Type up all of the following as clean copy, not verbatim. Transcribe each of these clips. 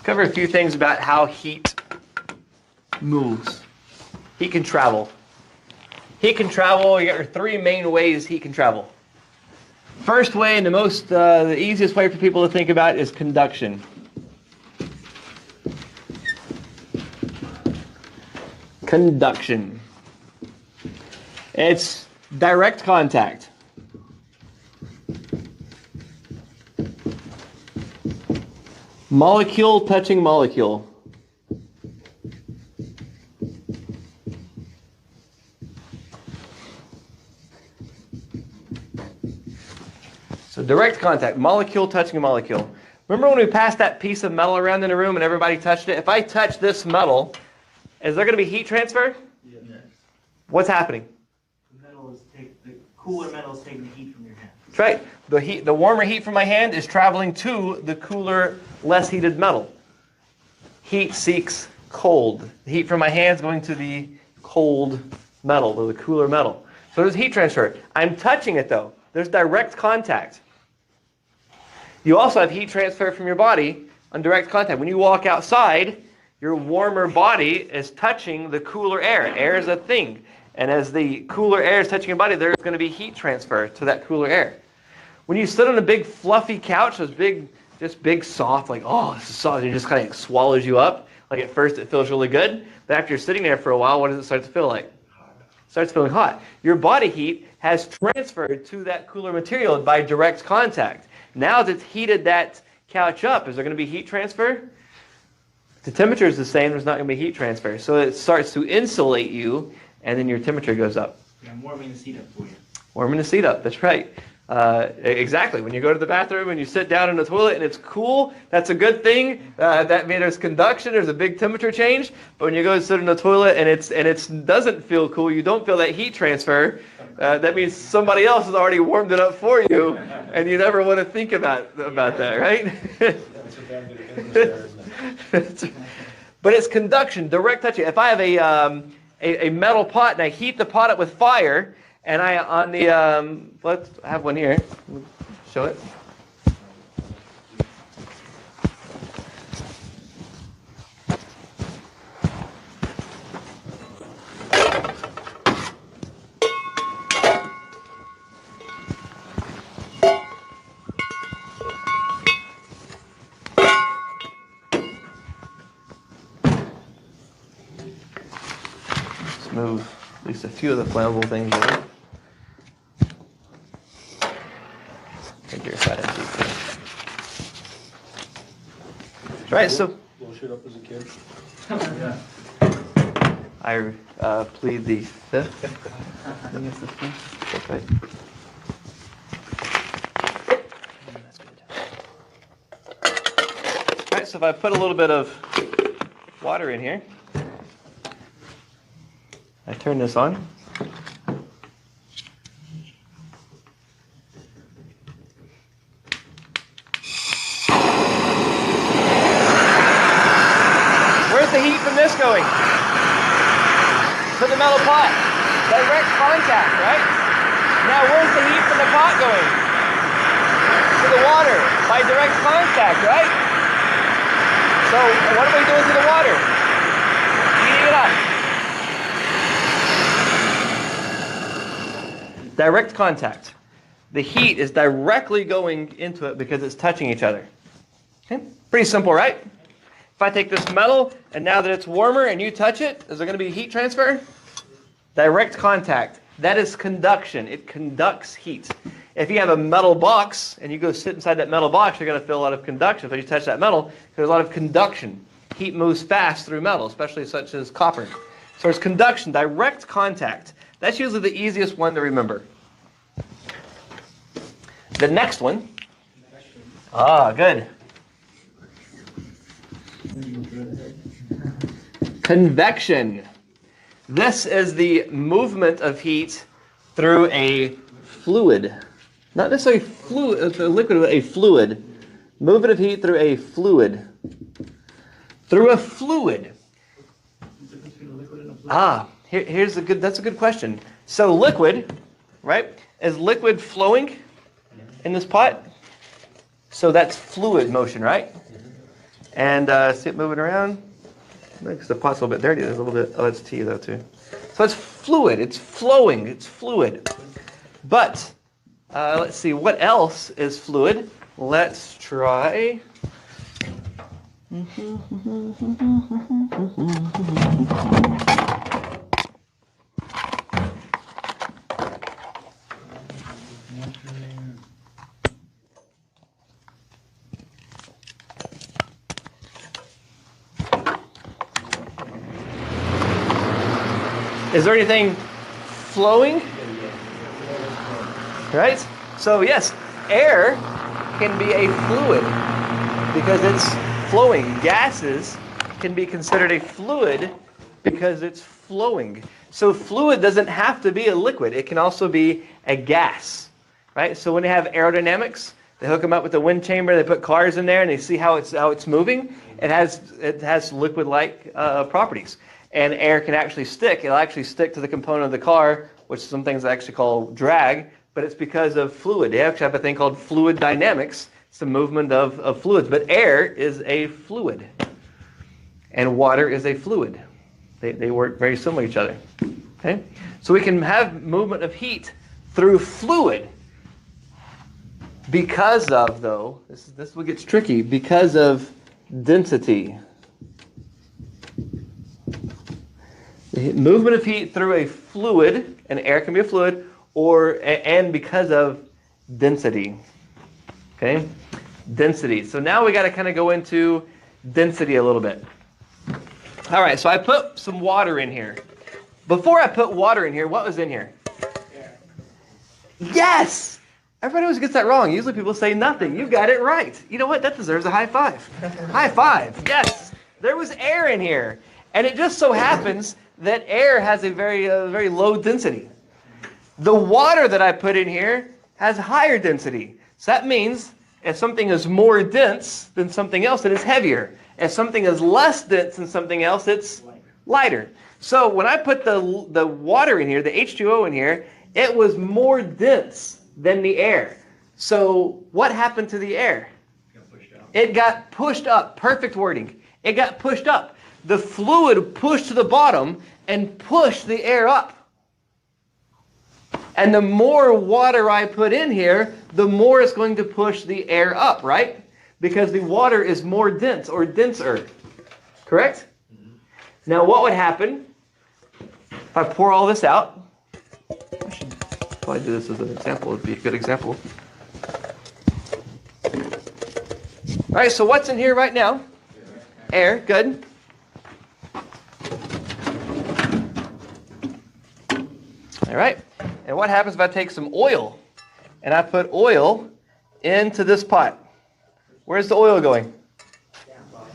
Cover a few things about how heat moves. Heat can travel. Heat can travel. You got your three main ways heat can travel. First way, and the easiest way for people to think about is conduction. Conduction. It's direct contact. Molecule touching molecule. So direct contact, molecule touching a molecule. Remember when we passed that piece of metal around in the room and everybody touched it? If I touch this metal, is there going to be heat transfer? Yes. What's happening? The cooler metal is taking the heat from your hand. That's right. The warmer heat from my hand is traveling to the cooler, less heated metal. Heat seeks cold. The heat from my hand is going to the cold metal, or the cooler metal. So there's heat transfer. I'm touching it though. There's direct contact. You also have heat transfer from your body on direct contact. When you walk outside, your warmer body is touching the cooler air. Air is a thing. And as the cooler air is touching your body, there's going to be heat transfer to that cooler air. When you sit on a big fluffy couch, those big soft, like, oh, this is soft, it just kind of swallows you up. Like at first it feels really good, but after you're sitting there for a while, what does it start to feel like? It starts feeling hot. Your body heat has transferred to that cooler material by direct contact. Now that it's heated that couch up, is there going to be heat transfer? The temperature is the same, there's not going to be heat transfer. So it starts to insulate you, and then your temperature goes up. Yeah, I'm warming the seat up for you. Warming the seat up, that's right. Exactly. When you go to the bathroom and you sit down in the toilet and it's cool, that's a good thing. That means there's conduction, there's a big temperature change. But when you go and sit in the toilet and it doesn't feel cool, you don't feel that heat transfer, that means somebody else has already warmed it up for you, and you never want to think about that, right? That's a bad bit of business there, isn't it? But it's conduction, direct touching. If I have a metal pot and I heat the pot up with fire, and let's have one here. Show it. Let's move at least a few of the flammable things over. Right, so Blow shit up as a kid. Yeah. I plead the fifth. That's right. All right, so if I put a little bit of water in here, I turn this on. Going to the metal pot. Direct contact, right? Now where's the heat from the pot going? To the water by direct contact, right? So what are we doing to the water? Heating it up. Direct contact. The heat is directly going into it because it's touching each other. Okay? Pretty simple, right? If I take this metal, and now that it's warmer and you touch it, is there going to be heat transfer? Direct contact. That is conduction. It conducts heat. If you have a metal box, and you go sit inside that metal box, you're going to feel a lot of conduction. If you touch that metal, there's a lot of conduction. Heat moves fast through metal, especially such as copper. So there's conduction, direct contact. That's usually the easiest one to remember. The next one. Good. Convection. This is the movement of heat through a fluid. Not necessarily a liquid, but a fluid. Movement of heat through a fluid. Through a fluid. That's a good question. So liquid, right? Is liquid flowing in this pot? So that's fluid motion, right? And see it moving around? Because the pot's a little bit dirty. There's a little bit, oh, it's tea though too. So it's fluid, it's flowing, it's fluid. But, let's see, what else is fluid? Let's try. Is there anything flowing? Right? So yes, air can be a fluid because it's flowing. Gases can be considered a fluid because it's flowing. So fluid doesn't have to be a liquid. It can also be a gas. Right? So when they have aerodynamics, they hook them up with the wind chamber, they put cars in there and they see how it's moving. It has liquid-like properties. And air can actually stick. It'll actually stick to the component of the car, which some things actually call drag, but it's because of fluid. They actually have a thing called fluid dynamics. It's the movement of fluids. But air is a fluid, and water is a fluid. They work very similar to each other. Okay? So we can have movement of heat through fluid because of, though, this is what gets tricky, because of density. The movement of heat through a fluid, and air can be a fluid, and because of density. Okay? Density. So now we got to kind of go into density a little bit. All right, so I put some water in here. Before I put water in here, what was in here? Air. Yes! Everybody always gets that wrong. Usually people say nothing. You got it right. You know what? That deserves a high five. High five. Yes. There was air in here. And it just so happens that air has a very low density. The water that I put in here has higher density. So that means if something is more dense than something else, it is heavier. If something is less dense than something else, it's lighter. So when I put the water in here, the H2O in here, it was more dense than the air. So what happened to the air? It got pushed up. Perfect wording. It got pushed up. The fluid pushed to the bottom and pushed the air up. And the more water I put in here, the more it's going to push the air up, right? Because the water is more dense or denser. Correct? Mm-hmm. Now what would happen if I pour all this out? I should probably do this as an example. It would be a good example. All right, so what's in here right now? Air, good. All right, and what happens if I take some oil and I put oil into this pot? Where's the oil going?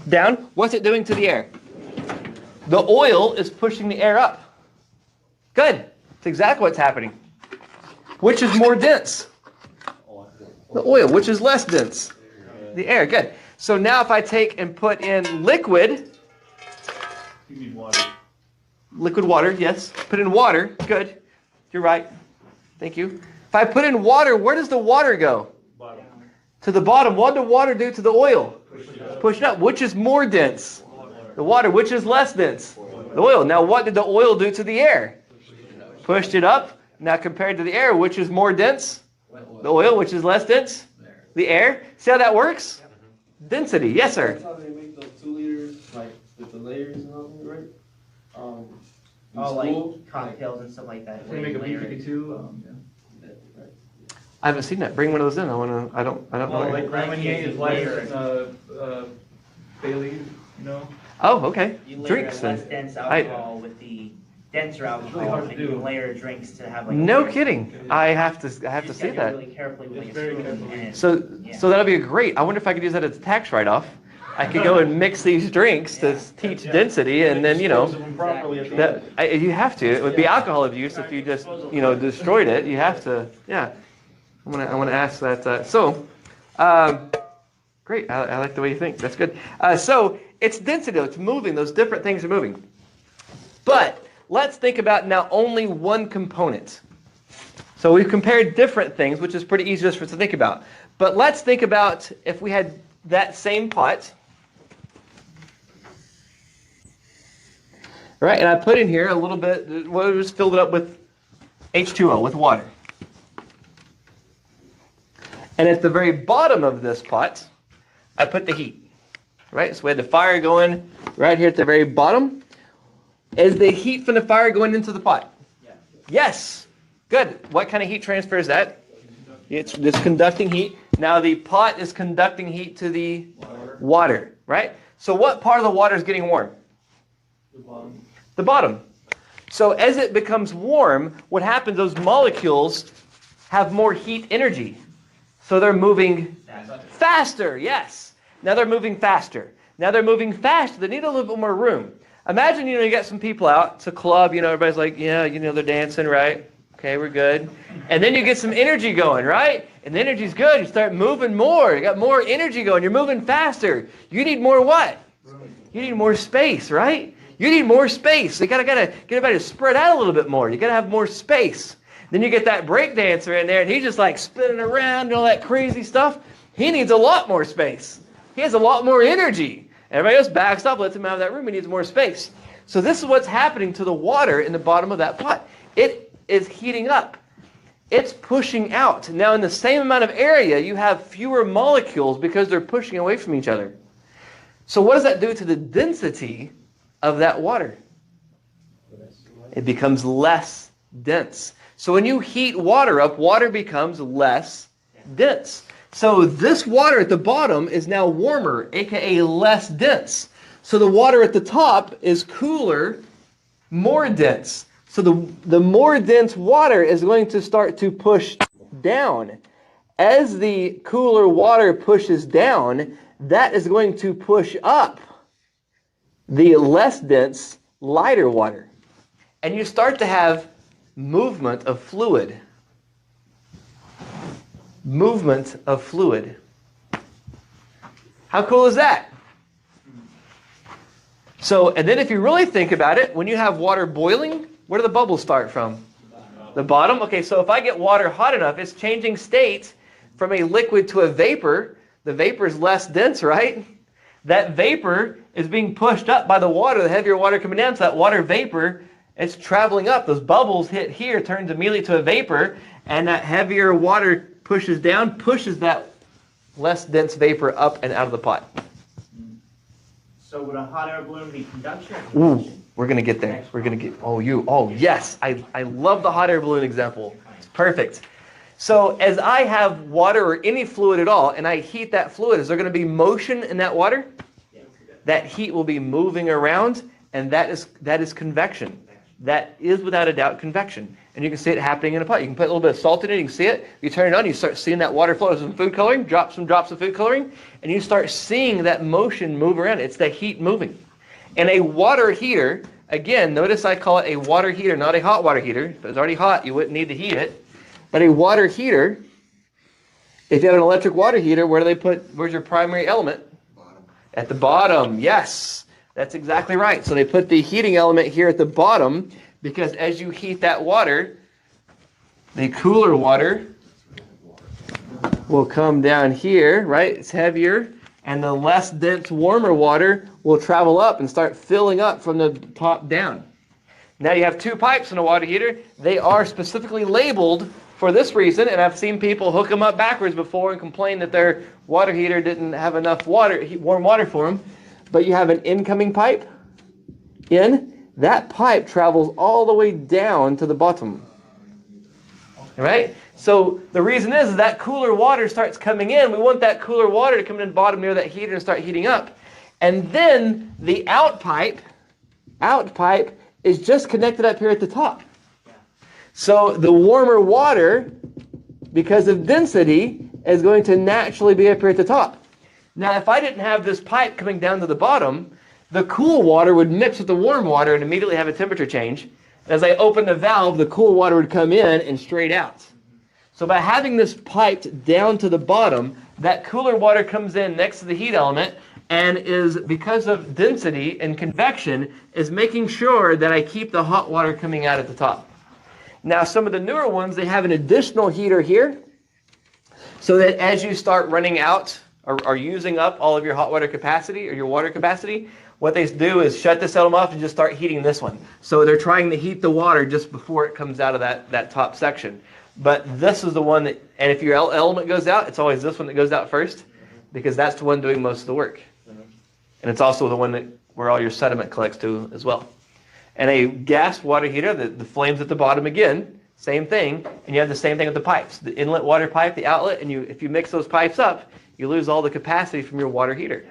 Down. What's it doing to the air? The oil is pushing the air up. Good. That's exactly what's happening. Which is more dense? The oil. Which is less dense? The air. Good. So now if I take and put in liquid. You need water. Liquid water, yes. Put in water. Good. You're right. Thank you. If I put in water, where does the water go? Bottom. To the bottom. What did the water do to the oil? Push it up. Which is more dense? The water. Which is less dense? The oil. Now what did the oil do to the air? Pushed it up. Now compared to the air, which is more dense? The oil. Which is less dense? The air. See how that works? Density. Yes, sir. That's how they make those 2 liters, like with the layers and all that, right? In Oh, school, like cocktails and stuff like that. They make a Layer it. B52. I haven't seen that. Bring one of those in. I don't Well, know. like Branaman is less Bailey, you know. Oh, okay. You layer Drinks less then. dense alcohol with the denser alcohol, hard to and you do. can layer drinks to have like. No a kidding. I have to You see just gotta do it that. really carefully with It's like a very spoon careful. and- So yeah. that'll be great. I wonder if I could use that as a tax write-off. I could go and mix these drinks to teach density, and then Dispose of them properly at the end. you have to. It would be alcohol abuse if you just destroyed it. You have to. Yeah. I want to ask that. Great. I like the way you think. That's good. So it's density. It's moving. Those different things are moving. But let's think about now only one component. So we've compared different things, which is pretty easy just for us to think about. But let's think about if we had that same pot, Right, and I put in here a little bit, well, just filled it up with H2O, with water. And at the very bottom of this pot, I put the heat. Right, so we had the fire going right here at the very bottom. Is the heat from the fire going into the pot? Yeah. Yes. Good. What kind of heat transfer is that? It's this conducting heat. Now the pot is conducting heat to the water, right? So what part of the water is getting warm? The bottom. The bottom. So as it becomes warm, what happens, those molecules have more heat energy. So they're moving faster, yes. Now they're moving faster. Now they're moving faster. They need a little bit more room. Imagine, you got some people out. It's a club, everybody's like, yeah, they're dancing, right? Okay, we're good. And then you get some energy going, right? And the energy's good. You start moving more. You got more energy going. You're moving faster. You need more what? You need more space, right? You need more space. So you gotta get everybody to spread out a little bit more. You gotta have more space. Then you get that break dancer in there, and he's just like spinning around and all that crazy stuff. He needs a lot more space. He has a lot more energy. Everybody else backs up, lets him out of that room. He needs more space. So this is what's happening to the water in the bottom of that pot. It is heating up. It's pushing out. Now, in the same amount of area, you have fewer molecules because they're pushing away from each other. So what does that do to the density of that water? It becomes less dense. So when you heat water up, water becomes less dense. So this water at the bottom is now warmer, aka less dense. So the water at the top is cooler, more dense. So the more dense water is going to start to push down. As the cooler water pushes down, that is going to push up the less dense, lighter water. And you start to have movement of fluid. Movement of fluid. How cool is that? So, and then if you really think about it, when you have water boiling, where do the bubbles start from? The bottom. Okay, so if I get water hot enough, it's changing state from a liquid to a vapor. The vapor is less dense, right? That vapor is being pushed up by the water, the heavier water coming down. So that water vapor, it's traveling up. Those bubbles hit here, turns immediately to a vapor, and that heavier water pushes down, pushes that less dense vapor up and out of the pot. So would a hot air balloon be conduction or Ooh, convection? we're going to get there. We're going to get, yes. I love the hot air balloon example. It's perfect. So as I have water or any fluid at all, and I heat that fluid, is there going to be motion in that water? That heat will be moving around, and that is convection. That is without a doubt convection. And you can see it happening in a pot. You can put a little bit of salt in it, you can see it. You turn it on, you start seeing that water flow. There's some food coloring, drop some drops of food coloring, and you start seeing that motion move around. It's the heat moving. And a water heater, again, notice I call it a water heater, not a hot water heater. If it was already hot, you wouldn't need to heat it. But a water heater, if you have an electric water heater, where's your primary element? Bottom. At the bottom, yes. That's exactly right. So they put the heating element here at the bottom because as you heat that water, the cooler water will come down here, right? It's heavier. And the less dense, warmer water will travel up and start filling up from the top down. Now you have two pipes in a water heater. They are specifically labeled for this reason, and I've seen people hook them up backwards before and complain that their water heater didn't have enough warm water for them. But you have an incoming pipe in. That pipe travels all the way down to the bottom. All right? So the reason is that cooler water starts coming in. We want that cooler water to come in the bottom near that heater and start heating up. And then the out pipe is just connected up here at the top. So the warmer water, because of density, is going to naturally be up here at the top. Now, if I didn't have this pipe coming down to the bottom, the cool water would mix with the warm water and immediately have a temperature change. As I open the valve, the cool water would come in and straight out. So by having this piped down to the bottom, that cooler water comes in next to the heat element and is, because of density and convection, is making sure that I keep the hot water coming out at the top. Now, some of the newer ones, they have an additional heater here so that as you start running out or using up all of your hot water capacity or your water capacity, what they do is shut this element off and just start heating this one. So they're trying to heat the water just before it comes out of that top section. But this is the one that, and if your element goes out, it's always this one that goes out first, because that's the one doing most of the work. And it's also the one where all your sediment collects to as well. And a gas water heater, the flames at the bottom again, same thing, and you have the same thing with the pipes. The inlet water pipe, the outlet, and if you mix those pipes up, you lose all the capacity from your water heater.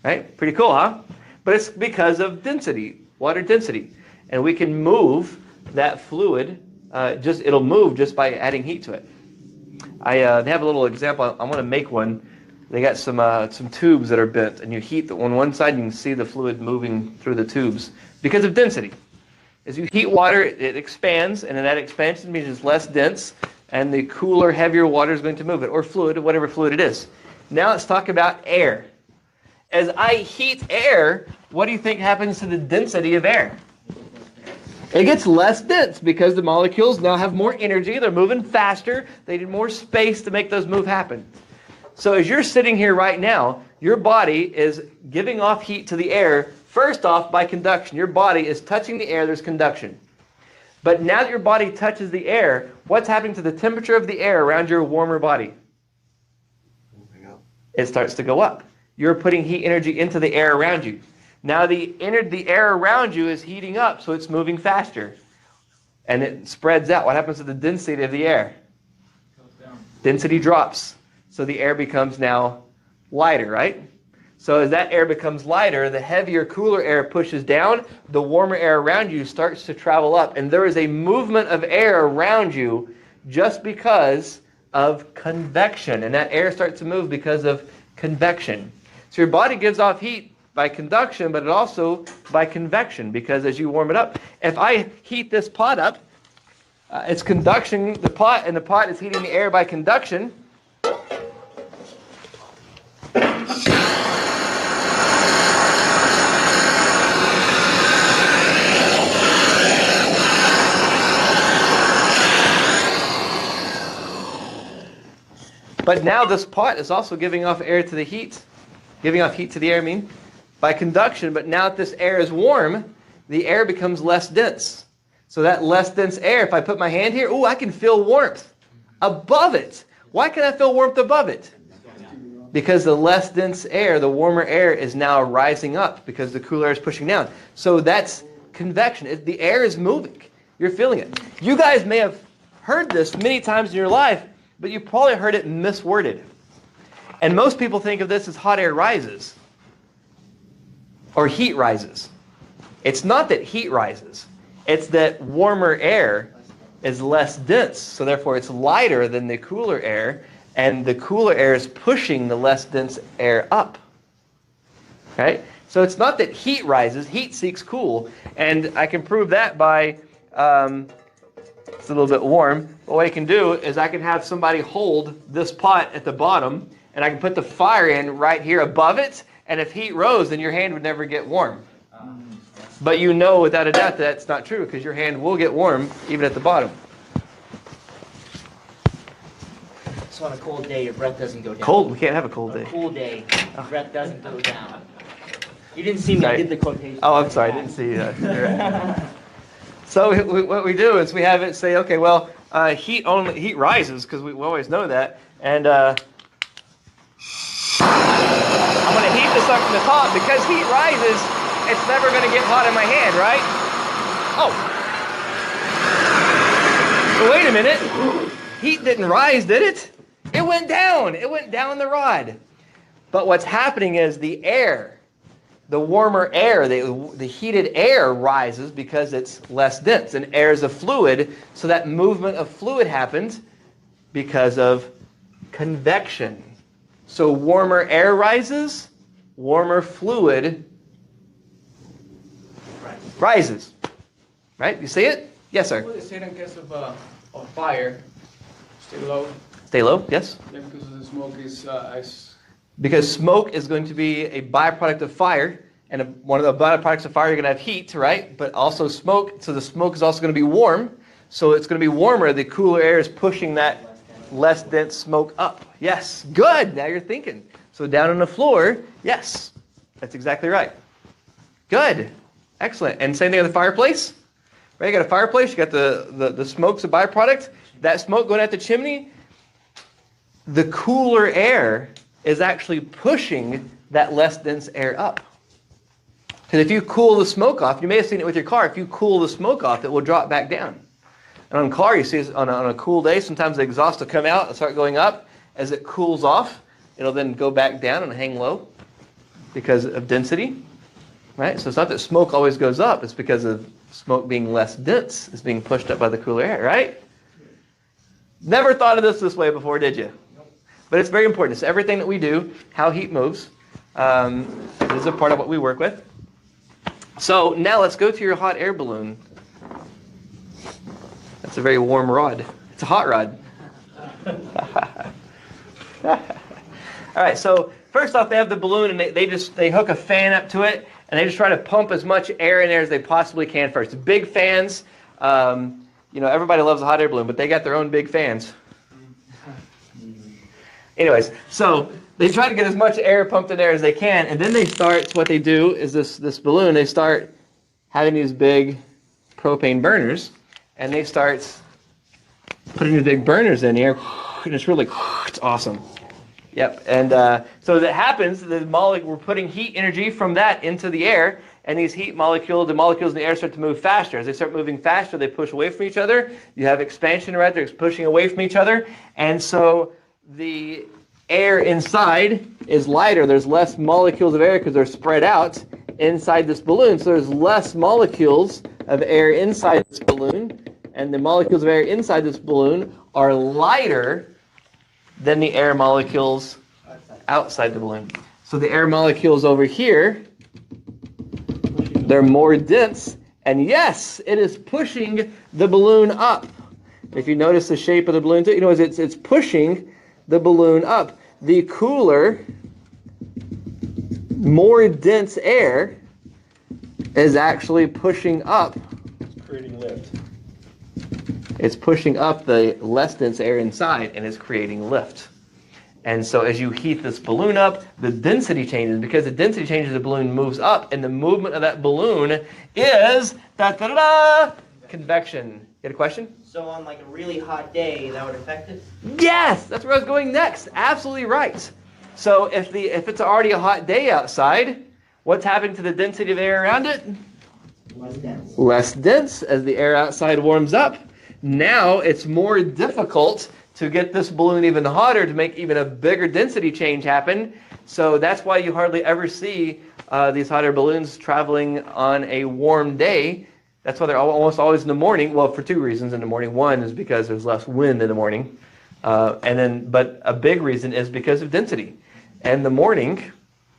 Right? Pretty cool, huh? But it's because of density, water density. And we can move that fluid, it'll move just by adding heat to it. They have a little example. I'm going to make one. They got some tubes that are bent, and you heat on one side, you can see the fluid moving through the tubes because of density. As you heat water, it expands, and then that expansion means it's less dense, and the cooler, heavier water is going to move it, or fluid, whatever fluid it is. Now let's talk about air. As I heat air, what do you think happens to the density of air? It gets less dense because the molecules now have more energy, they're moving faster, they need more space to make those move happen. So as you're sitting here right now, your body is giving off heat to the air, first off by conduction. Your body is touching the air, there's conduction. But now that your body touches the air, what's happening to the temperature of the air around your warmer body? It starts to go up. You're putting heat energy into the air around you. Now the air around you is heating up, so it's moving faster. And it spreads out. What happens to the density of the air? Goes down. Density drops. So the air becomes now lighter, right? So as that air becomes lighter, the heavier, cooler air pushes down, the warmer air around you starts to travel up. And there is a movement of air around you just because of convection. And that air starts to move because of convection. So your body gives off heat by conduction, but it also by convection, because as you warm it up, if I heat this pot up, it's conduction, the pot is heating the air by conduction. But now this pot is also giving off air to the heat, giving off heat to the air, by conduction. But now that this air is warm, the air becomes less dense. So that less dense air, if I put my hand here, I can feel warmth above it. Why can I feel warmth above it? Because the less dense air, the warmer air, is now rising up because the cooler air is pushing down. So that's convection. The air is moving. You're feeling it. You guys may have heard this many times in your life, but you probably heard it misworded. And most people think of this as hot air rises or heat rises. It's not that heat rises. It's that warmer air is less dense, so therefore it's lighter than the cooler air, and the cooler air is pushing the less dense air up. Right? So it's not that heat rises, heat seeks cool, and I can prove that by, it's a little bit warm, but what I can do is I can have somebody hold this pot at the bottom, and I can put the fire in right here above it, and if heat rose, then your hand would never get warm. But you know without a doubt that's not true, because your hand will get warm even at the bottom. So on a cold day, your breath doesn't go down. Cold? We can't have a cold On a day. cool day, your breath doesn't go down. You didn't see me, I did the quotation. Oh, I'm sorry, I didn't see that. Right. So what we do is we have it say, okay, well, heat rises, because we always know that, and I'm going to heat this up from the top. Because heat rises, it's never going to get hot in my hand, right? Oh. So wait a minute. Heat didn't rise, did it? It went down. It went down the rod. But what's happening is the air, the warmer air, the heated air rises because it's less dense. And air is a fluid, so that movement of fluid happens because of convection. So warmer air rises, warmer fluid rises. Right? You see it? Yes, sir. What is it in case of fire? Stay low. Stay low, yes? Yeah, because the smoke is ice. Because smoke is going to be a byproduct of fire, and one of the byproducts of fire, you're going to have heat, right? But also smoke, so the smoke is also going to be warm, so it's going to be warmer. The cooler air is pushing that less dense smoke up. Yes, good, now you're thinking. So down on the floor, yes, that's exactly right. Good. Excellent. And same thing with the fireplace. Right? You got a fireplace, you got the smoke's a byproduct. That smoke going out the chimney, the cooler air is actually pushing that less dense air up. Because if you cool the smoke off, you may have seen it with your car, if you cool the smoke off, it will drop back down. And on a car, you see on a cool day, sometimes the exhaust will come out and start going up. As it cools off, it'll then go back down and hang low because of density. Right? So it's not that smoke always goes up, it's because of smoke being less dense. It's being pushed up by the cooler air, right? Never thought of this way before, did you? But it's very important. It's everything that we do, how heat moves. This is a part of what we work with. So now let's go to your hot air balloon. That's a very warm rod. It's a hot rod. All right, so first off, they have the balloon, and they hook a fan up to it, and they just try to pump as much air in there as they possibly can first. Big fans. Everybody loves a hot air balloon, but they got their own big fans. Anyways, so they try to get as much air pumped in there as they can, and then what they do is this balloon, they start having these big propane burners, and they start putting the big burners in here, and it's really, it's awesome. Yep, and so that happens, we're putting heat energy from that into the air, and these heat molecules, the molecules in the air start to move faster. As they start moving faster, they push away from each other. You have expansion right there, it's pushing away from each other. And so the air inside is lighter. There's less molecules of air because they're spread out inside this balloon. So there's less molecules of air inside this balloon. And the molecules of air inside this balloon are lighter than the air molecules outside the balloon. So the air molecules over here, they're more dense, and yes, it is pushing the balloon up. If you notice the shape of the balloon, it's pushing the balloon up. The cooler, more dense air is actually pushing up. It's creating lift. It's pushing up the less dense air inside, and is creating lift. And so as you heat this balloon up, the density changes. Because the density changes, the balloon moves up. And the movement of that balloon is convection. You had a question? So on like a really hot day, that would affect it? Yes! That's where I was going next. Absolutely right. So if it's already a hot day outside, what's happening to the density of air around it? Less dense. Less dense as the air outside warms up. Now it's more difficult to get this balloon even hotter, to make even a bigger density change happen. So that's why you hardly ever see these hot air balloons traveling on a warm day. That's why they're almost always in the morning. Well, for two reasons in the morning. One is because there's less wind in the morning. But a big reason is because of density. And in the morning,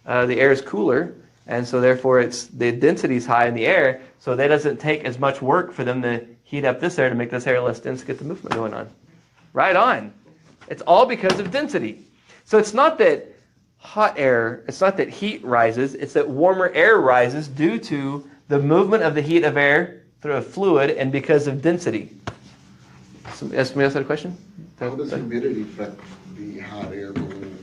the air is cooler, and so therefore the density is high in the air, so that doesn't take as much work for them to heat up this air to make this air less dense to get the movement going on. Right on. It's all because of density. So it's not that it's not that heat rises, it's that warmer air rises due to the movement of the heat of air through a fluid and because of density. Somebody else had a question? How does humidity affect the hot air balloon?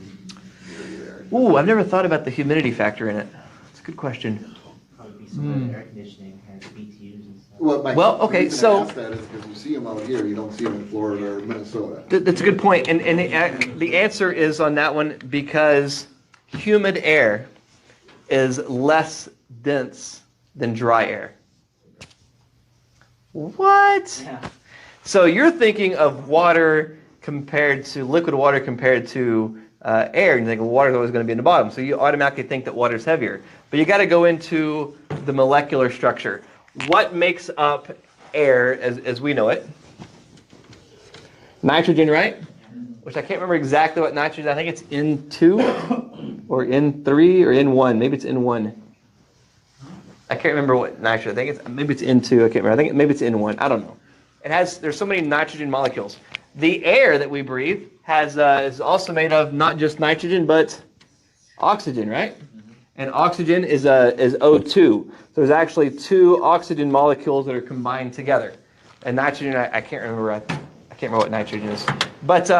Ooh, I've never thought about the humidity factor in it. It's a good question. Probably be some air conditioning has BTUs and stuff. Well, okay, the reason I ask that is because you see them out here, you don't see them in Florida or Minnesota. That's a good point. And the answer is on that one because humid air is less dense than dry air. What? Yeah. So you're thinking of water compared to liquid water compared to air, and you think water is always going to be in the bottom. So you automatically think that water is heavier. But you got to go into the molecular structure. What makes up air as we know it? Nitrogen, right? Which I can't remember exactly what nitrogen. I think it's N2 or N3 or N1. Maybe it's N1. I can't remember what nitrogen. I think maybe it's N2. I can't remember. Maybe it's N1. I don't know. There's so many nitrogen molecules. The air that we breathe is also made of not just nitrogen but oxygen, right? And oxygen is O2. So there's actually two oxygen molecules that are combined together. And nitrogen, I can't remember. I can't remember what nitrogen is. But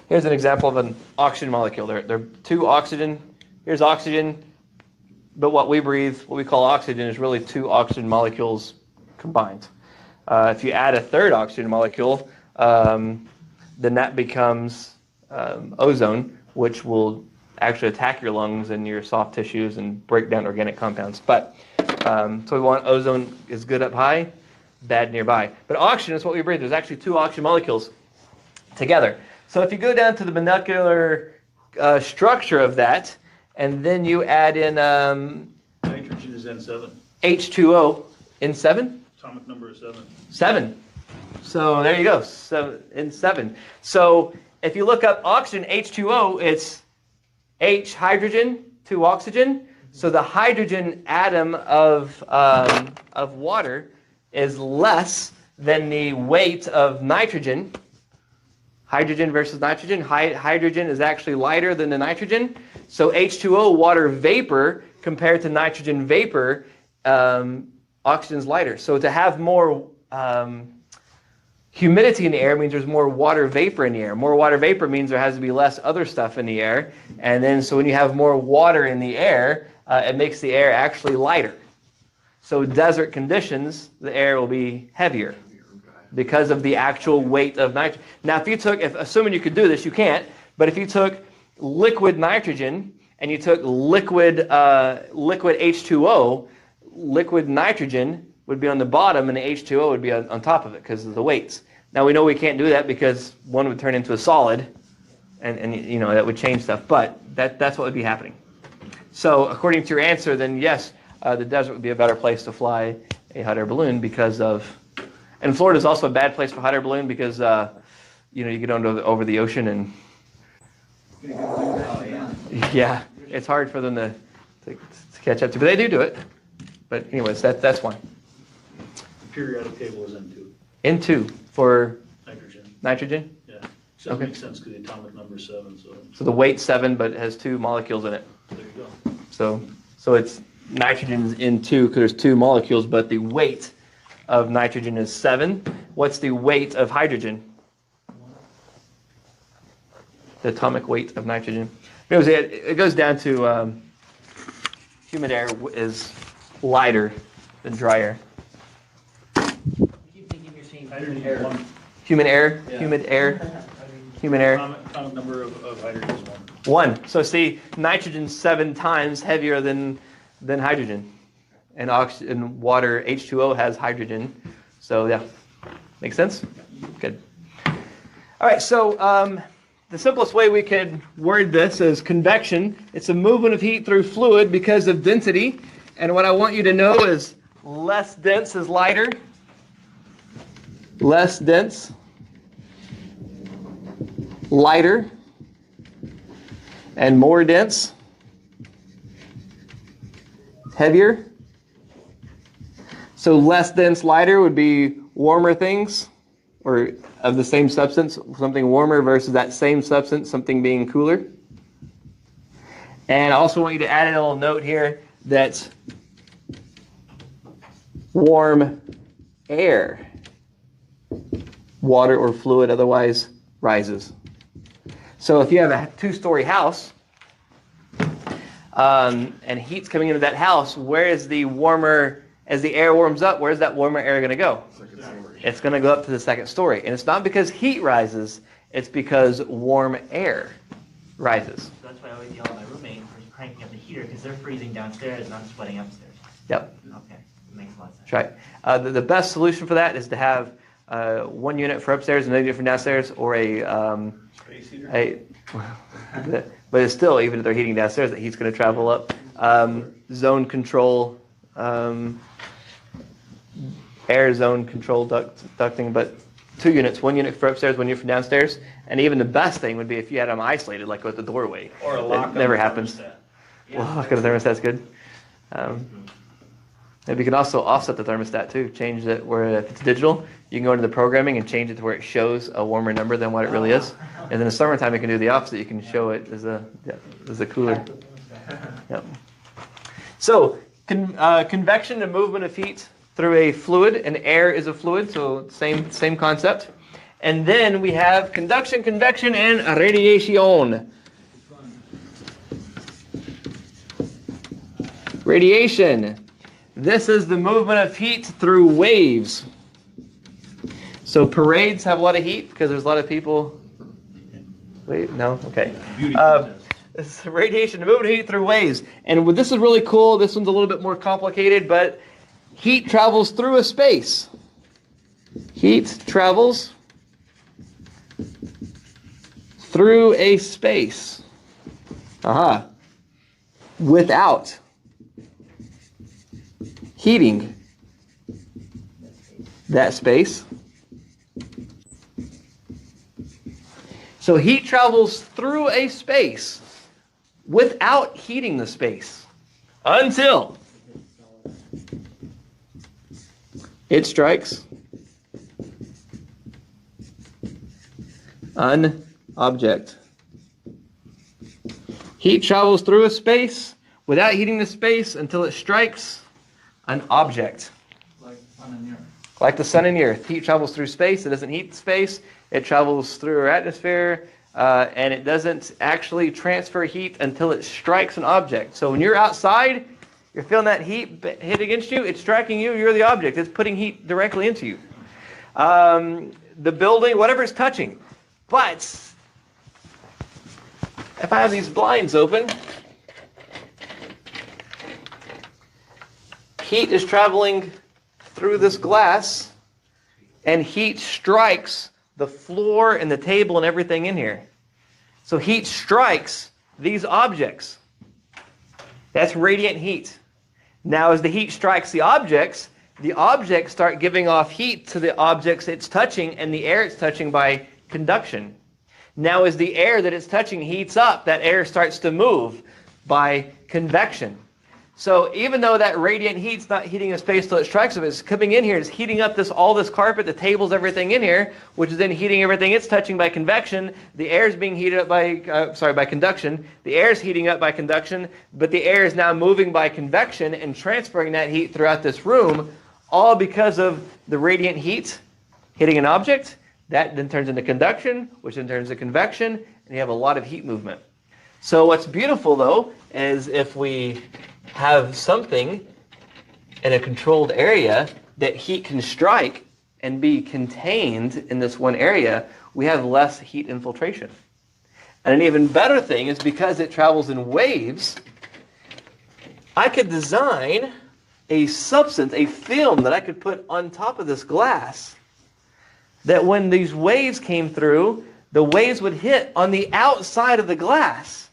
Here's an example of an oxygen molecule. There are two oxygen. Here's oxygen, but what we breathe, what we call oxygen, is really two oxygen molecules combined. If you add a third oxygen molecule, then that becomes ozone, which will actually attack your lungs and your soft tissues and break down organic compounds. But so we want ozone is good up high, bad nearby. But oxygen is what we breathe. There's actually two oxygen molecules together. So if you go down to the molecular structure of that, and then you add in Nitrogen is N7. H2O in 7? Atomic number is 7. 7. So there you go, 7. So if you look up oxygen, H2O, it's H hydrogen, 2 oxygen. So the hydrogen atom of water is less than the weight of nitrogen. Hydrogen versus nitrogen. Hydrogen is actually lighter than the nitrogen. So H2O, water vapor, compared to nitrogen vapor, oxygen is lighter. So to have more humidity in the air means there's more water vapor in the air. More water vapor means there has to be less other stuff in the air. And then so when you have more water in the air, it makes the air actually lighter. So desert conditions, the air will be heavier because of the actual weight of nitrogen. Now, assuming you could do this, you can't, but if you took liquid nitrogen and you took liquid H2O, liquid nitrogen would be on the bottom and the H2O would be on top of it because of the weights. Now, we know we can't do that because one would turn into a solid and you know that would change stuff, but that's what would be happening. So according to your answer, then yes, the desert would be a better place to fly a hot air balloon because of... And Florida is also a bad place for hot air balloon because, you get over the ocean and... Yeah, it's hard for them to catch up to. But they do it. But anyways, that's one. The periodic table is N2. N2 for Nitrogen. Yeah. So Okay. that makes sense because the atomic number is 7. So the weight's 7, but it has 2 molecules in it. There you go. So it's nitrogen's N2 because there's 2 molecules, but the weight of nitrogen is 7. What's the weight of hydrogen? The atomic weight of nitrogen. It goes down to humid air is lighter than dry air. I keep thinking you're saying Hydrogen air. is 1. Humid air, Yeah. humid air. Atomic number of hydrogen is 1. 1. So see, nitrogen's 7 times heavier than hydrogen. And water, H2O, has hydrogen. So yeah, makes sense? Good. All right, so the simplest way we could word this is convection. It's a movement of heat through fluid because of density. And what I want you to know is less dense is lighter. Less dense, lighter, and more dense, heavier. So less dense, lighter would be warmer things, or of the same substance, something warmer versus that same substance, something being cooler. And I also want you to add in a little note here that warm air, water or fluid otherwise, rises. So if you have a 2-story house and heat's coming into that house, where is the warmer, as the air warms up, where's that warmer air going to go? It's going to go up to the 2nd story. And it's not because heat rises, it's because warm air rises. That's why I always yell at my roommate for cranking up the heater because they're freezing downstairs and I'm sweating upstairs. Yep. Okay, that makes a lot of sense. That's right. The best solution for that is to have 1 unit for upstairs and another unit for downstairs, or Space heater? but it's still, even if they're heating downstairs, that heat's going to travel up. Zone control, air zone control ducting, but 2 units, 1 unit for upstairs, 1 unit for downstairs. And even the best thing would be if you had them isolated, like with the doorway. Or a lock. It never happens. Well, lock on the thermostat's good. And we can also offset the thermostat too. Change it where if it's digital, you can go into the programming and change it to where it shows a warmer number than what it really is. And in the summertime, you can do the opposite. You can show it as a cooler. Yep. So convection, the movement of heat through a fluid, and air is a fluid, so same concept. And then we have conduction, convection, and radiation. Radiation. This is the movement of heat through waves. So parades have a lot of heat because there's a lot of people. Wait, no? Okay. This is radiation, the movement of heat through waves. And this is really cool. This one's a little bit more complicated, but heat travels through a space. Heat travels through a space. Without heating that space. So heat travels through a space without heating the space until it strikes an object. Heat travels through a space without heating the space until it strikes an object. Like sun and the earth. Like the sun and the earth. Heat travels through space. It doesn't heat the space. It travels through our atmosphere, and it doesn't actually transfer heat until it strikes an object. So when you're outside, you're feeling that heat hit against you. It's striking you. You're the object. It's putting heat directly into you. The building, whatever it's touching. But if I have these blinds open, heat is traveling through this glass, and heat strikes the floor and the table and everything in here. So heat strikes these objects. That's radiant heat. Now as the heat strikes the objects start giving off heat to the objects it's touching and the air it's touching by conduction. Now as the air that it's touching heats up, that air starts to move by convection. So even though that radiant heat's not heating a space till it strikes it, it's coming in here, it's heating up all this carpet, the tables, everything in here, which is then heating everything it's touching by convection. The air is being heated up by conduction. The air is heating up by conduction, but the air is now moving by convection and transferring that heat throughout this room, all because of the radiant heat hitting an object. That then turns into conduction, which then turns into convection, and you have a lot of heat movement. So what's beautiful, though, is if we have something in a controlled area that heat can strike and be contained in this one area, we have less heat infiltration. And an even better thing is because it travels in waves, I could design a substance, a film that I could put on top of this glass that when these waves came through, the waves would hit on the outside of the glass.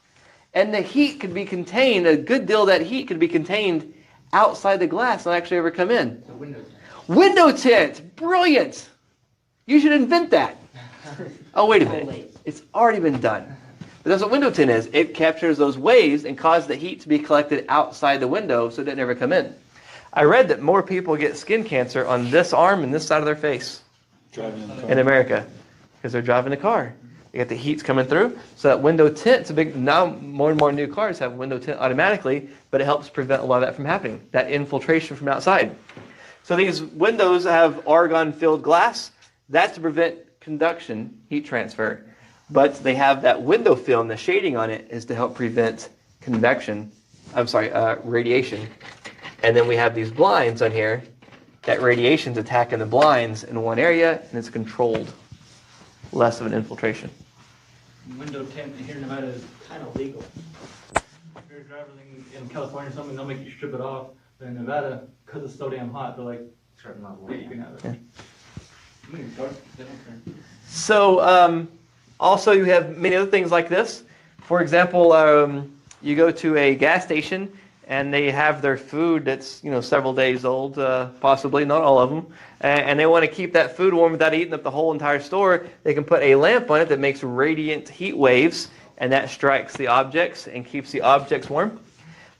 And the heat could be contained, a good deal of that heat could be contained outside the glass and actually ever come in. So window tint. Window tint! Brilliant! You should invent that. Oh, wait a minute. It's already been done. But that's what window tint is. It captures those waves and causes the heat to be collected outside the window so it doesn't ever come in. I read that more people get skin cancer on this arm and this side of their face in America because they're driving a car. You get the heat's coming through, so that window tint's a big. Now more and more new cars have window tint automatically, but it helps prevent a lot of that from happening. That infiltration from outside. So these windows have argon-filled glass. That's to prevent conduction, heat transfer. But they have that window film. The shading on it is to help prevent convection. Radiation. And then we have these blinds on here. That radiation's attacking the blinds in one area, and it's controlled. Less of an infiltration. Window tint here in Nevada is kind of legal. If you're driving in California or something, they'll make you strip it off. But in Nevada, because it's so damn hot, they're like, Certain level. yeah, you can have it. Yeah. I mean, dark, they don't care. So also you have many other things like this. For example, you go to a gas station and they have their food that's several days old, possibly, not all of them, and they want to keep that food warm without eating up the whole entire store. They can put a lamp on it that makes radiant heat waves, and that strikes the objects and keeps the objects warm.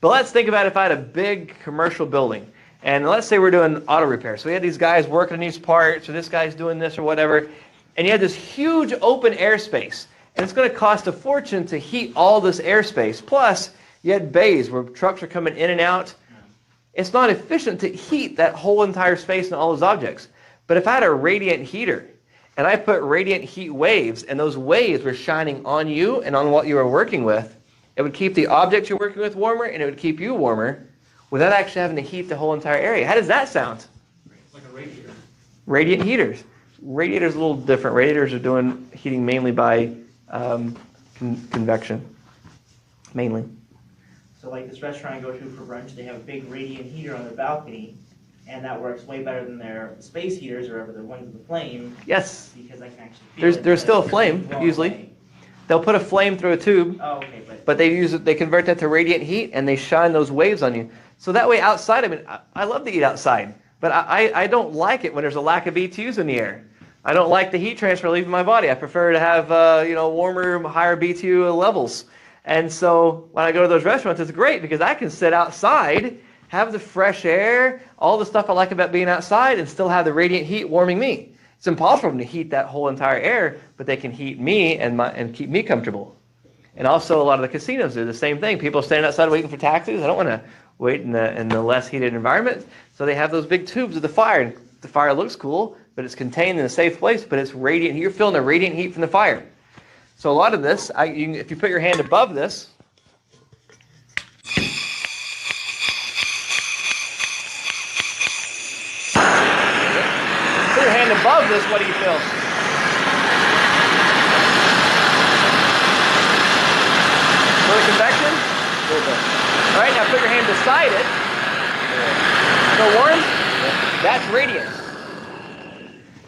But let's think about if I had a big commercial building, and let's say we're doing auto repair. So we had these guys working on these parts, or this guy's doing this or whatever, and you had this huge open airspace, and it's going to cost a fortune to heat all this airspace. Plus, you had bays where trucks are coming in and out. It's not efficient to heat that whole entire space and all those objects. But if I had a radiant heater, and I put radiant heat waves, and those waves were shining on you and on what you were working with, it would keep the object you're working with warmer, and it would keep you warmer without actually having to heat the whole entire area. How does that sound? Like a radiator. Radiant heaters. Radiators are a little different. Radiators are doing heating mainly by convection, mainly. So like this restaurant I go to for brunch, they have a big radiant heater on their balcony, and that works way better than their space heaters or the ones with the flame. Yes. Because I can actually feel There's still a flame, blowing usually. away. They'll put a flame through a tube, Oh, okay, but they convert that to radiant heat, and they shine those waves on you. So that way outside, I mean, I love to eat outside, but I don't like it when there's a lack of BTUs in the air. I don't like the heat transfer leaving my body. I prefer to have warmer, higher BTU levels. And so when I go to those restaurants, it's great because I can sit outside, have the fresh air, all the stuff I like about being outside, and still have the radiant heat warming me. It's impossible for them to heat that whole entire air, but they can heat me and keep me comfortable. And also a lot of the casinos do the same thing. People standing outside waiting for taxis. I don't want to wait in the less heated environment. So they have those big tubes of the fire. And the fire looks cool, but it's contained in a safe place, but it's radiant. You're feeling the radiant heat from the fire. So a lot of this, if you put your hand above this, put your hand above this, what do you feel? For the convection? All right, now put your hand beside it. Feel warm? That's radiant.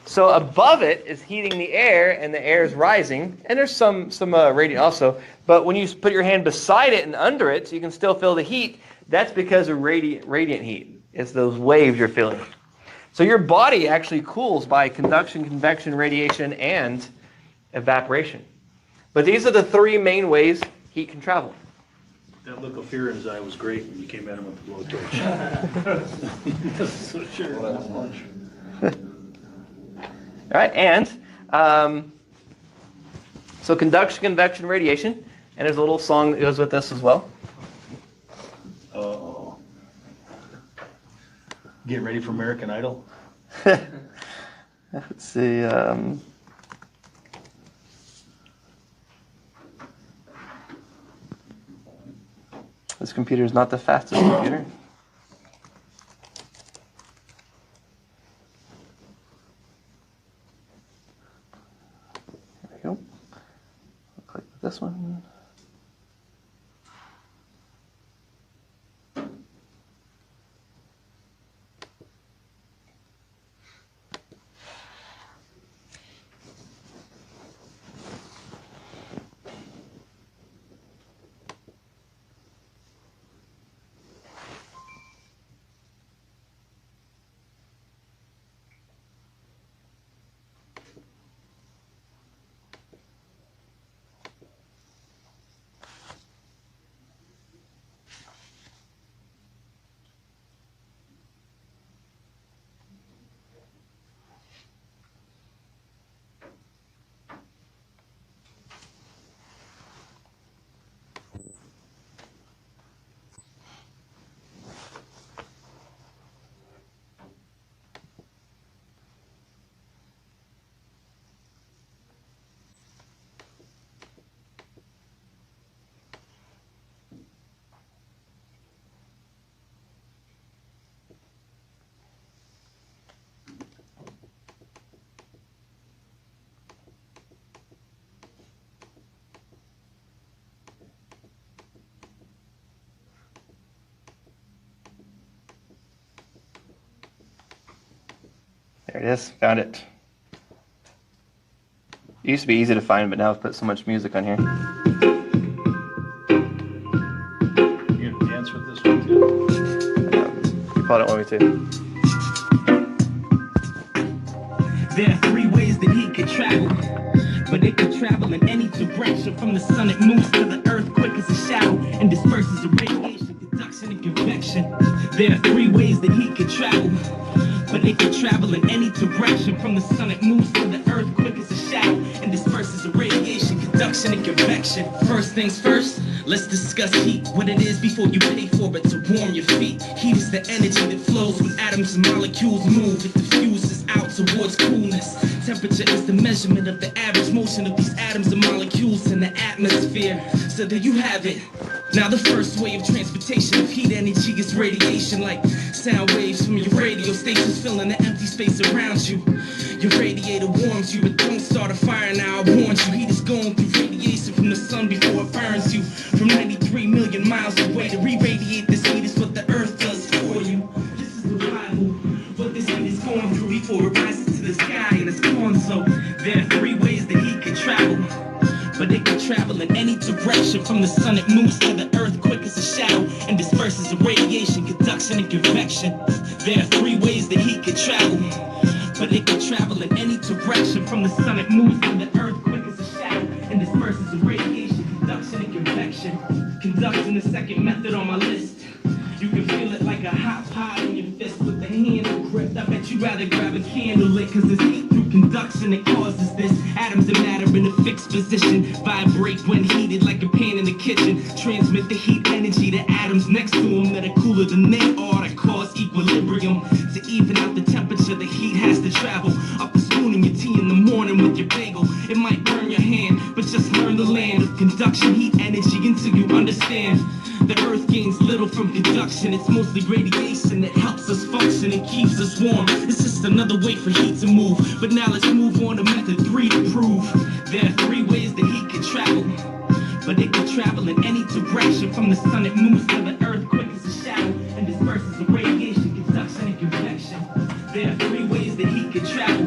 So above it is heating the air, and the air is rising, and there's some radiant also. But when you put your hand beside it and under it, so you can still feel the heat, that's because of radiant heat. It's those waves you're feeling. So your body actually cools by conduction, convection, radiation, and evaporation. But these are the three main ways heat can travel. That look of fear in his eye was great when you came at him with the blowtorch. So sure. Well, that's much. All right, and so conduction, convection, radiation, and there's a little song that goes with this as well. Uh-oh. Getting ready for American Idol? Let's see. This computer is not the fastest computer. There we go. I'll click this one. There it is. Found it. It used to be easy to find, but now I've put so much music on here. You gonna dance with this one too? You probably don't want me to. There are three ways that he could travel, but it could travel in any direction. From the sun it moves to the earth quick as a shadow and disperses the radiation, conduction, and convection. There are three ways that he could travel, but it can travel in any direction. From the sun it moves to the earth quick as a shadow and disperses the radiation, conduction, and convection. First things first, let's discuss heat. What it is before you pay for it to warm your feet. Heat is the energy that flows when atoms and molecules move. It diffuses out towards coolness. Temperature is the measurement of the average motion of these atoms and molecules in the atmosphere. So there you have it. Now the first way of transportation of heat energy is radiation, like sound waves from your radio stations filling the empty space around you. Your radiator warms you, but don't start a fire now, I warned you. Heat is going through radiation from the sun before it burns you. From 93 million miles away to re-radiate this heat is what the earth does for you. This is the Bible, what this heat is going through before it rises to the sky and it's gone. So there are three ways that heat can travel. But it can travel in any direction. From the sun it moves to the earth quick as a shadow and disperses the radiation, conduction, and convection. There are three ways that heat can travel. But it can travel in any direction. From the sun it moves to the earth quick as a shadow and disperses the radiation, conduction, and convection. Conduction, the second method on my list. You can feel it like a hot pot in your fist with the handle gripped. I bet you'd rather grab a candle lit, cause it's heat through conduction that causes this. Atoms and matter in a fixed position vibrate when heated like a pan in the kitchen. Transmit the heat energy to atoms next to them that are cooler than they are to cause equilibrium. To even out the temperature, the heat has to travel up the spoon in your tea in the morning with your bagel. It might burn your hand, but just learn the land of conduction, heat energy until you understand. The earth gains little from conduction. It's mostly radiation that helps us function and keeps us warm. It's just another way for heat to move. But now let's move on to method 3 to prove. There are three ways that heat can travel. But it can travel in any direction. From the sun it moves to the earth quick as a shadow and disperses the radiation, conduction, and convection. There are three ways that heat can travel.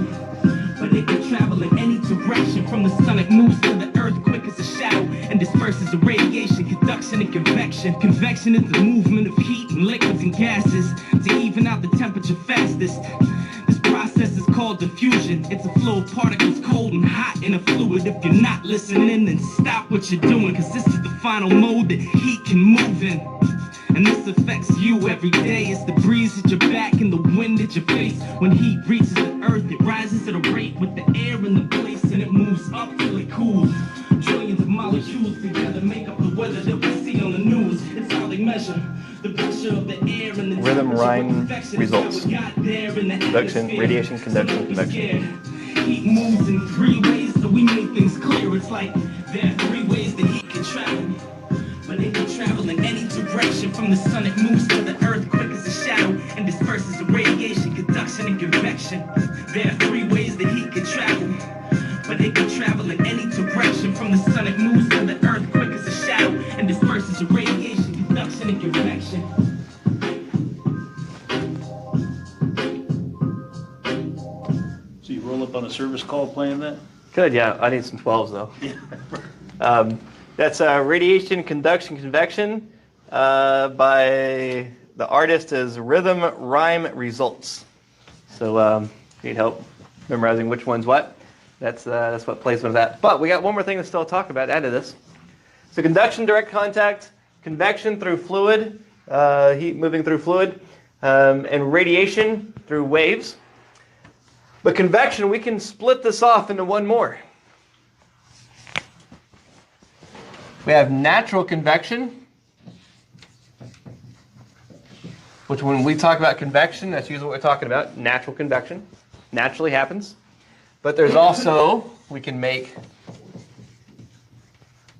But it can travel in any direction. From the sun it moves to the earth quick as a shadow and disperses the radiation, conduction, and convection. Convection is the movement of heat in liquids and gases to even out the temperature fastest. This process is called diffusion. It's a flow of particles cold and hot in a fluid. If you're not listening, then stop what you're doing, cause this is the final mode that heat can move in. And this affects you every day. It's the breeze at your back and the wind at your face. When heat reaches the earth, it rises at a rate with the air in the place, and it moves up till it cools. Trillions of molecules together make up the weather that we see on the news. It's how they measure the pressure of the air and the Rhythm, rhyme, temperature. results. Conduction, radiation, conduction, convection. Heat moves in three ways, so we make things clear. It's like there are three ways that heat can travel. But it can travel in any direction. From the sun it moves to the earth quick as a shadow and disperses the radiation, conduction, and convection. There are three ways that heat can travel. But it can travel in any direction. From the sun it moves to the earth quick as a shadow and disperses the radiation, conduction, and convection. So you roll up on a service call playing that? Good, yeah. I need some 12s though. That's Radiation, Conduction, Convection by the artist is Rhythm, Rhyme, Results. So if you need help memorizing which one's what, that's what placement is at. But we got one more thing to still talk about add to this. So conduction, direct contact, convection through fluid, heat moving through fluid, and radiation through waves. But convection, we can split this off into one more. We have natural convection, which when we talk about convection, that's usually what we're talking about, natural convection. Naturally happens. But there's also, we can make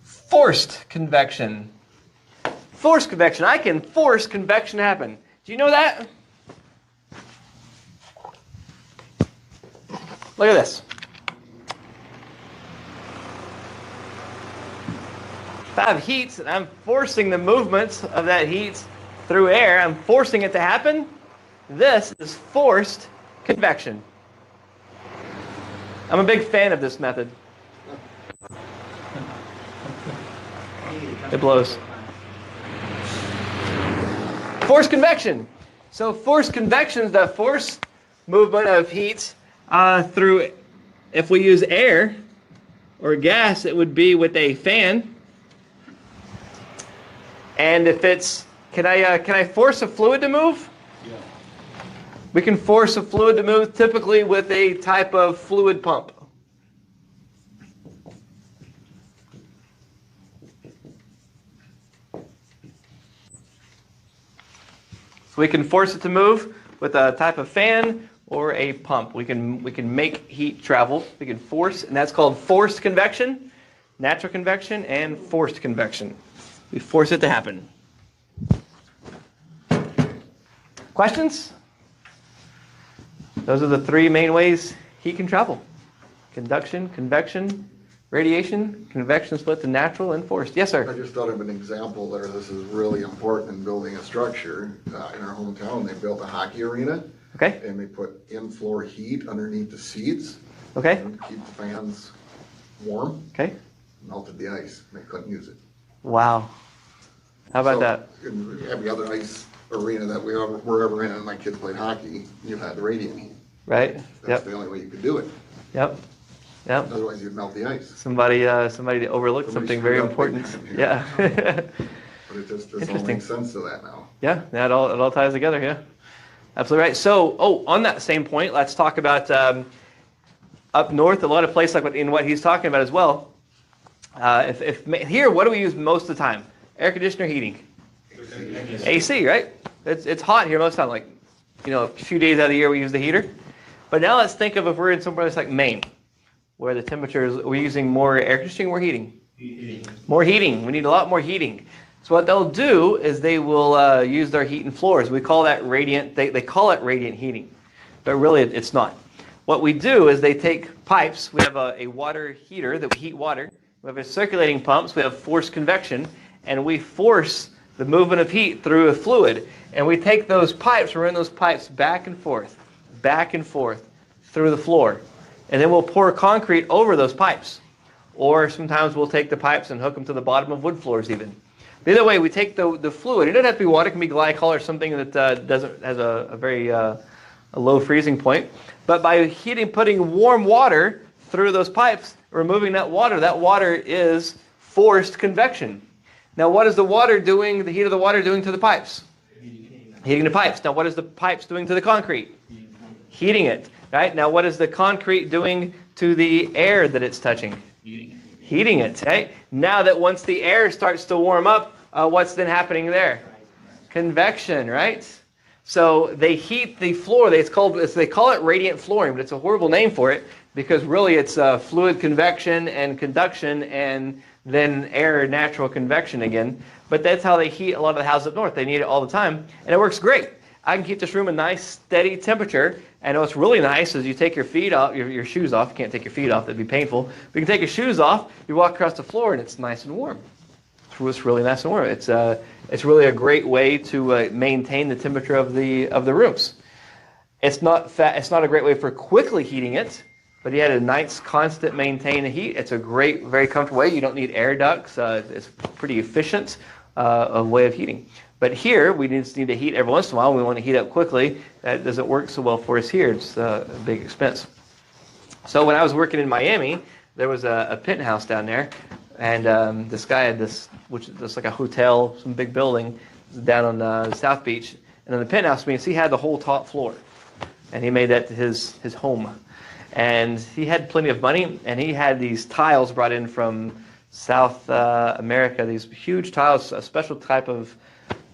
forced convection. Forced convection. I can force convection to happen. Do you know that? Look at this. If I have heat and I'm forcing the movements of that heat through air, I'm forcing it to happen, this is forced convection. I'm a big fan of this method. It blows. Forced convection. So forced convection is the force movement of heat through, if we use air or gas, it would be with a fan. And if it's, can I force a fluid to move? Yeah. We can force a fluid to move typically with a type of fluid pump. So we can force it to move with a type of fan or a pump. We can make heat travel. We can force, and that's called forced convection, natural convection, and forced convection. We force it to happen. Questions? Those are the three main ways heat can travel. Conduction, convection, radiation. Convection split to natural and forced. Yes, I sir? just thought of an example there. This is really important in building a structure. In our hometown, they built a hockey arena, Okay, and they put in-floor heat underneath the seats. okay, And keep the fans warm, okay. melted the ice, and they couldn't use it. Wow. How about So, that? in every other ice arena that we were ever in, and my kids played hockey, you had the radiant heat. Right? That's Yep, the only way you could do it. yep, yep. Otherwise, you'd melt the ice. Somebody overlooked Somebody something very screwed up big important. time here. Yeah. But it just all Interesting. makes sense to that now. Yeah, it all ties together, yeah. Absolutely right. So, on that same point, let's talk about up north, a lot of places like in what he's talking about as well. Here, what do we use most of the time? Air conditioner, heating? AC, right? It's hot here most of the time. Like, a few days out of the year we use the heater. But now let's think of if we're in some place like Maine, where the temperatures, we're using more air conditioning, more heating. More heating. We need a lot more heating. So what they'll do is they will use their heat and floors. We call that radiant. They call it radiant heating, but really it's not. What we do is they take pipes. We have a water heater that we heat water. We have a circulating pumps. We have forced convection, and we force the movement of heat through a fluid. And we take those pipes, we run those pipes back and forth through the floor, and then we'll pour concrete over those pipes. Or sometimes we'll take the pipes and hook them to the bottom of wood floors even. Either way, we take the fluid. It doesn't have to be water. It can be glycol or something that has a very a low freezing point. But by putting warm water through those pipes, removing that water is forced convection. Now, what is the water doing, the heat of the water doing to the pipes? Heating the pipes. Now, what is the pipes doing to the concrete? Heating it. Right? Now, what is the concrete doing to the air that it's touching? Heating it. Right? Now that once the air starts to warm up, what's then happening there? Convection, right? So they heat the floor. They call it radiant flooring, but it's a horrible name for it because really it's fluid convection and conduction and then air natural convection again. But that's how they heat a lot of the houses up north. They need it all the time, and it works great. I can keep this room a nice, steady temperature. And what's really nice is you take your feet off, your shoes off. You can't take your feet off; that'd be painful. But you can take your shoes off. You walk across the floor, and it's nice and warm. It's really nice and warm. It's really a great way to maintain the temperature of the rooms. It's not a great way for quickly heating it, but you had a nice, constant maintain heat. It's a great, very comfortable way. You don't need air ducts. It's pretty efficient way of heating. But here, we just need to heat every once in a while. We want to heat up quickly. That doesn't work so well for us here. It's a big expense. So when I was working in Miami, there was a penthouse down there. And this guy had which is like a hotel, some big building down on the South Beach. And in the penthouse, he had the whole top floor. And he made that his home. And he had plenty of money. And he had these tiles brought in from South America, these huge tiles, a special type of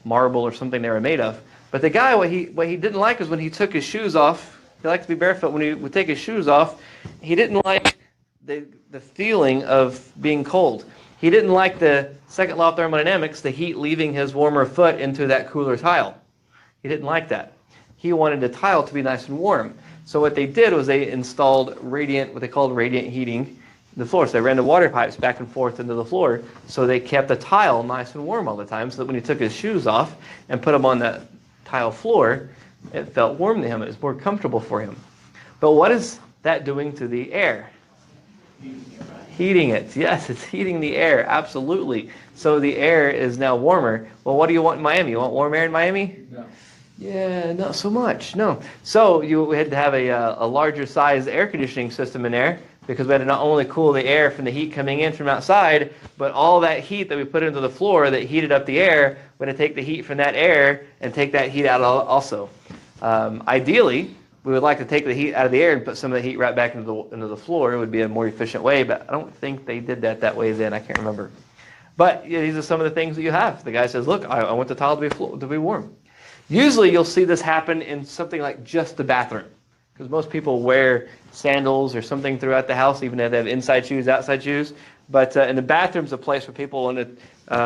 marble or something they were made of. But the guy, what he didn't like was when he took his shoes off. He liked to be barefoot. When he would take his shoes off, he didn't like the feeling of being cold. He didn't like the second law of thermodynamics, the heat leaving his warmer foot into that cooler tile. He didn't like that. He wanted the tile to be nice and warm. So what they did was they installed what they called radiant heating, the floor. So they ran the water pipes back and forth into the floor, so they kept the tile nice and warm all the time, so that when he took his shoes off and put them on that tile floor, it felt warm to him. It was more comfortable for him. But what is that doing to the air? Heating it. Yes, it's heating the air. Absolutely. So the air is now warmer. Well, what do you want in Miami? You want warm air in Miami? No. Yeah, not so much. No. So we had to have a larger size air conditioning system in there because we had to not only cool the air from the heat coming in from outside, but all that heat that we put into the floor that heated up the air, we're going to take the heat from that air and take that heat out also. Ideally, we would like to take the heat out of the air and put some of the heat right back into the floor. It would be a more efficient way, but I don't think they did that way then. I can't remember. But these are some of the things that you have. The guy says, look, I want the tile to be warm. Usually you'll see this happen in something like just the bathroom. because most people wear sandals or something throughout the house, even if they have inside shoes, outside shoes. But in the bathroom's a place where people want to,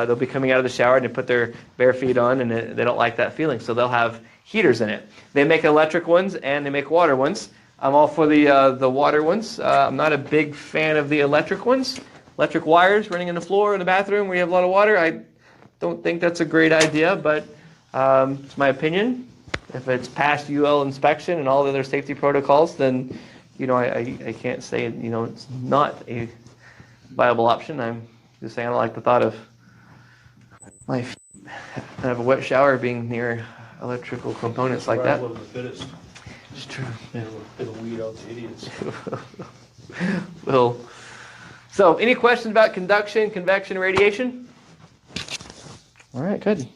they'll be coming out of the shower and they put their bare feet on, and they don't like that feeling, so they'll have heaters in it. They make electric ones and they make water ones. I'm all for the water ones. I'm not a big fan of the electric ones. Electric wires running in the floor in the bathroom where you have a lot of water. I don't think that's a great idea, but it's my opinion. If it's passed UL inspection and all the other safety protocols, then I can't say it's not a viable option. I'm just saying I don't like the thought of my feet have a wet shower being near electrical components like that. Survival of the fittest. It's true. It'll weed out the idiots. Well, so any questions about conduction, convection, radiation? All right, good.